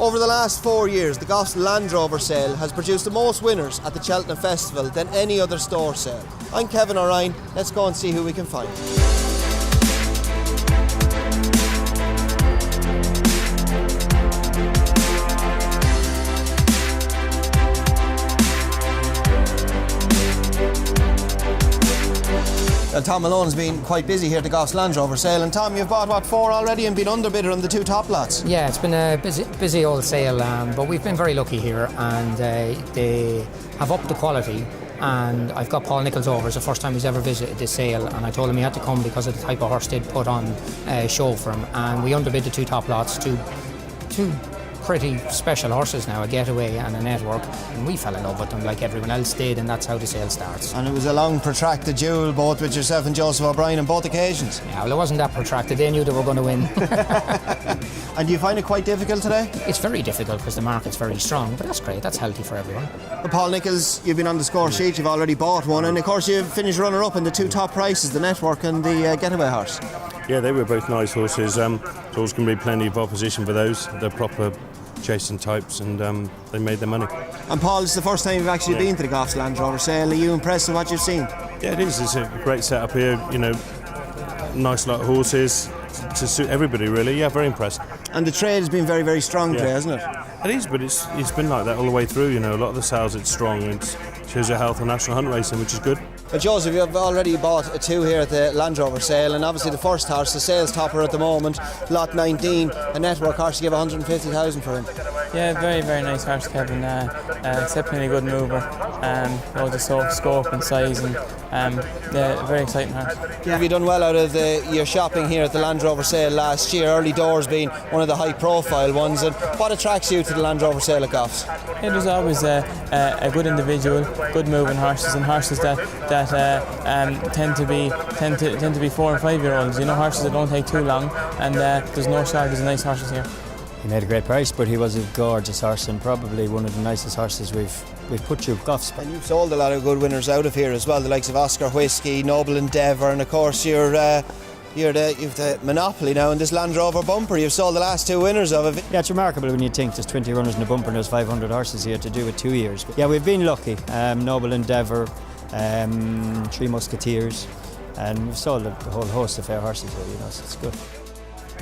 Over the last 4 years, the Goss Land Rover sale has produced the most winners at the Cheltenham Festival than any other store sale. I'm Kevin O'Ryan, let's go and see who we can find. Well, Tom Malone's been quite busy here at the Goss Land Rover sale, and Tom, you've bought, 4 already and been underbidder on the 2 top lots? Yeah, it's been a busy old sale, but we've been very lucky here, and they have upped the quality, and I've got Paul Nichols over. It's the first time he's ever visited this sale, and I told him he had to come because of the type of horse they'd put on show for him, and we underbid the 2 top lots, two pretty special horses now, a Getaway and a Network, and we fell in love with them like everyone else did, and that's how the sale starts. And it was a long protracted duel, both with yourself and Joseph O'Brien on both occasions. Yeah, well, it wasn't that protracted. They knew they were going to win. And do you find it quite difficult today? It's very difficult because the market's very strong, but that's great, that's healthy for everyone. Well, Paul Nichols, you've been on the score sheet, you've already bought one, and of course you've finished runner-up in the 2 top prices, the Network and the Getaway horse. Yeah, they were both nice horses. There's always going to be plenty of opposition for those. They're proper chasing types, and they made their money. And Paul, it's the first time you've actually been to the Goss Land Rover sale. Are you impressed with what you've seen? Yeah, it is. It's a great setup here. You know, nice lot of horses to suit everybody, really. Yeah, very impressed. And the trade has been very, very strong today, hasn't it? It is, but it's been like that all the way through. You know, a lot of the sales, it's strong. It shows your health on national hunt racing, which is good. Well, Joseph, you've already bought a 2 here at the Land Rover sale, and obviously the first horse, the sales topper at the moment, lot 19, a Network horse. You give 150,000 for him. Yeah, very, very nice horse, Kevin. Exceptionally good mover. Loads of scope and size, and yeah, very exciting horse. Yeah. Have you done well out of your shopping here at the Land Rover sale last year? Early doors being one of the high-profile ones. And what attracts you to the Land Rover sale at Goss? It was always a good individual, good moving horses, and horses that tend to be 4 and 5 year olds. You know, horses that don't take too long, and there's no shortage of nice horses here. He made a great price, but he was a gorgeous horse and probably one of the nicest horses we've put through Goffs. And you've sold a lot of good winners out of here as well, the likes of Oscar Whiskey, Noble Endeavour, and of course you've the monopoly now in this Land Rover bumper. You've sold the last 2 winners of it. Yeah, it's remarkable when you think there's 20 runners in the bumper and there's 500 horses here to do it 2 years. But yeah, we've been lucky. Noble Endeavour, 3 Musketeers, and we've sold a whole host of fair horses here, you know, so it's good.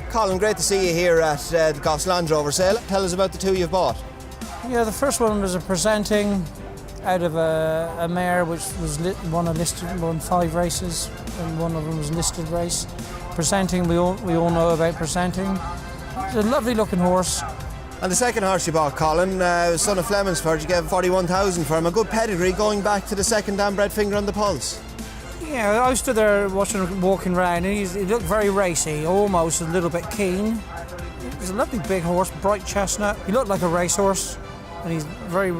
Colin, great to see you here at the Goss Land Rover sale. Tell us about the 2 you've bought. Yeah, the first one was a presenting out of a mare which was won 5 races, and one of them was listed race. Presenting, we all know about Presenting. It's a lovely looking horse. And the second horse you bought, Colin, son of Flemonsford, you gave 41,000 for him. A good pedigree going back to the second Dan Bread finger on the pulse. Yeah, I stood there watching him walking around, and he looked very racy, almost a little bit keen. He's a lovely big horse, bright chestnut. He looked like a racehorse, and he's very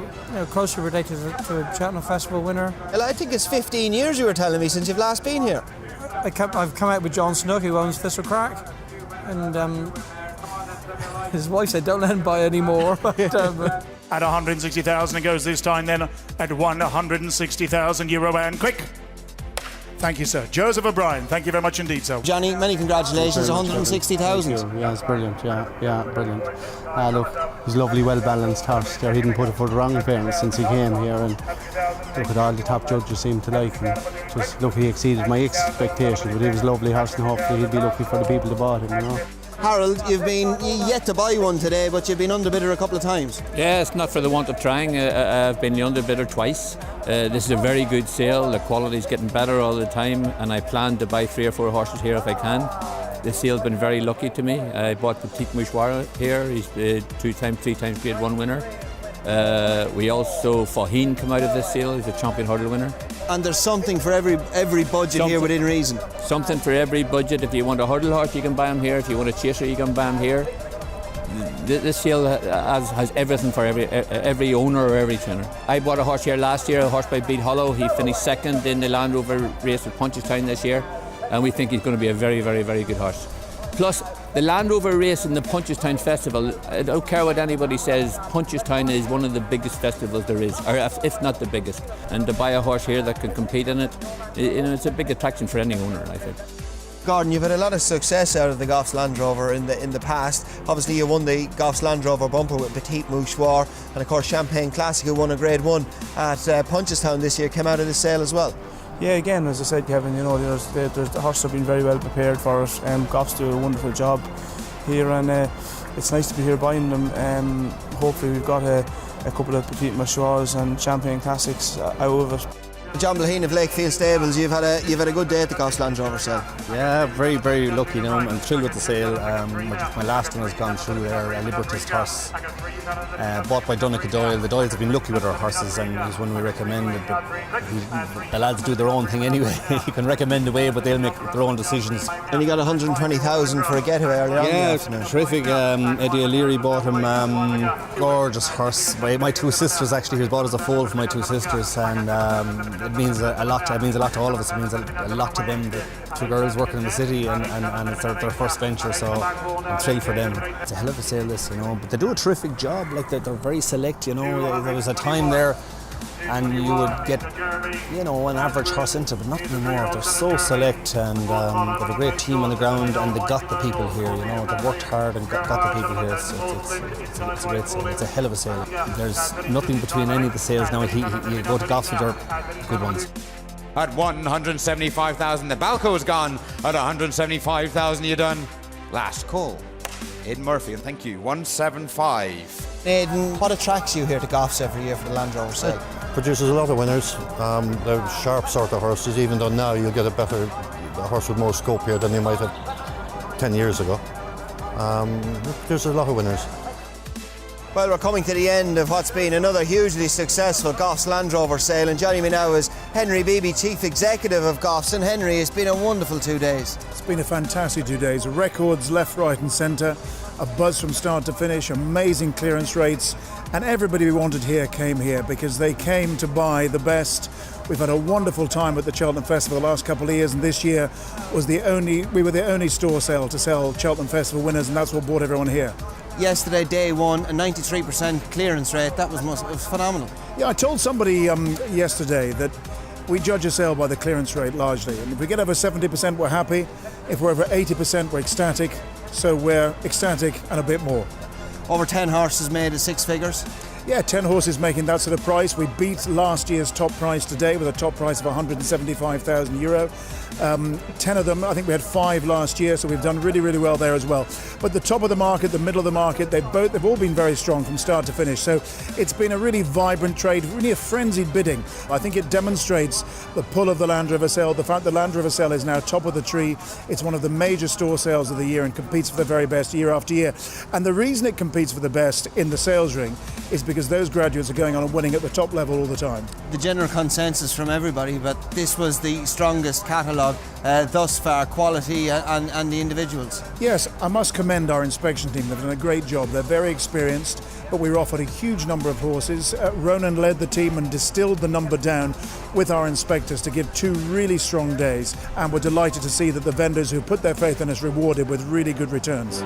closely related to a Cheltenham Festival winner. Well, I think it's 15 years, you were telling me, since you've last been here. I've come out with John Snook, who owns Thistle Crack, and his wife said don't let him buy any more. At 160,000 it goes this time, then at 160,000 euro, and quick. Thank you, sir. Joseph O'Brien, thank you very much indeed, sir. Johnny, many congratulations, 160,000. Yeah, it's brilliant, yeah, brilliant. Look, he's a lovely, well-balanced horse there. He didn't put it for the wrong fairness since he came here, and look at all the top judges seem to like him. Just look, he exceeded my expectations, but he was a lovely horse, and hopefully he'll be lucky for the people that bought him, you know. Harold, you've been yet to buy one today, but you've been underbidder a couple of times. Yeah, it's not for the want of trying. I've been the underbidder twice. This is a very good sale. The quality's getting better all the time, and I plan to buy 3 or 4 horses here if I can. The sale's been very lucky to me. I bought Petit Mouchoir here. He's 2 times, 3 times Grade 1 winner. We also, Faheen come out of this sale. He's a champion hurdle winner. And there's something for every budget here within reason. Something for every budget. If you want a hurdle horse, you can buy him here. If you want a chaser, you can buy him here. This sale has everything for every owner or every trainer. I bought a horse here last year, a horse by Beat Hollow. He finished second in the Land Rover race at Punchestown this year, and we think he's going to be a very, very, very good horse. Plus, the Land Rover race in the Punchestown Festival, I don't care what anybody says, Punchestown is one of the biggest festivals there is, or if not the biggest. And to buy a horse here that can compete in it, it's a big attraction for any owner, I think. Gordon, you've had a lot of success out of the Goffs Land Rover in the past. Obviously, you won the Goffs Land Rover bumper with Petite Mouchoir, and of course Champagne Classic, who won a Grade 1 at Punchestown this year, came out of this sale as well. Yeah, again, as I said, Kevin, you know, the horses have been very well prepared for it. Goffs do a wonderful job here, and it's nice to be here buying them. Hopefully, we've got a couple of Petite Mouchoirs and Champagne Classics out of it. John Mulheen of Lakefield Stables, you've had a good day at the Goffs Land Rover sale. Yeah, very, very lucky now. I'm thrilled with the sale. My last one has gone through there, a Libertist horse, bought by Donncha Doyle. The Doyles have been lucky with our horses, and he's one we recommended. But the lads do their own thing anyway. You can recommend away, but they'll make their own decisions. And he got 120,000 for a getaway earlier on. Yeah, terrific. Eddie O'Leary bought him, gorgeous horse. My two sisters actually, he was bought as a foal for my two sisters, and it means a lot. It means a lot to all of us. It means a lot to them. The two girls working in the city, and it's their first venture, so I'm thrilled for them. It's a hell of a sale, this, you know. But they do a terrific job. Like they're very select, you know. There was a time there, and you would get, you know, an average horse into, but not anymore. They're so select, and they have a great team on the ground, and they got the people here. You know, they worked hard and got the people here. It's a great sale. It's a hell of a sale. There's nothing between any of the sales now. You go to Goffs, which are good ones. At 175,000, the Balco's gone. At 175,000, you done. Last call. Aidan Murphy, and thank you. 175. Aidan, what attracts you here to Goffs every year for the Land Rover sale? Produces a lot of winners. They're sharp sort of horses, even though now you'll get a horse with more scope here than you might have 10 years ago. There's a lot of winners. Well, we're coming to the end of what's been another hugely successful Goffs Land Rover sale, and joining me now is Henry Beebe, Chief Executive of Goffs. And Henry, it's been a wonderful 2 days. It's been a fantastic 2 days. Records left, right and centre, a buzz from start to finish, amazing clearance rates, and everybody we wanted here came here because they came to buy the best. We've had a wonderful time at the Cheltenham Festival the last couple of years, and this year was we were the only store sale to sell Cheltenham Festival winners, and that's what brought everyone here. Yesterday, day one, a 93% clearance rate. That was phenomenal. Yeah, I told somebody yesterday that we judge a sale by the clearance rate largely. And if we get over 70%, we're happy. If we're over 80%, we're ecstatic. So we're ecstatic and a bit more. Over 10 horses made at 6 figures. Yeah, 10 horses making that sort of price. We beat last year's top price today with a top price of €175,000. 10 of them, I think we had 5 last year, so we've done really, really well there as well. But the top of the market, the middle of the market, they've all been very strong from start to finish. So it's been a really vibrant trade, really a frenzied bidding. I think it demonstrates the pull of the Land Rover sale, the fact the Land Rover sale is now top of the tree. It's one of the major store sales of the year and competes for the very best year after year. And the reason it competes for the best in the sales ring is because those graduates are going on and winning at the top level all the time. The general consensus from everybody, but this was the strongest catalogue thus far, quality and the individuals. Yes, I must commend our inspection team. They've done a great job. They're very experienced, but we were offered a huge number of horses. Ronan led the team and distilled the number down with our inspectors to give 2 really strong days, and we're delighted to see that the vendors who put their faith in us rewarded with really good returns.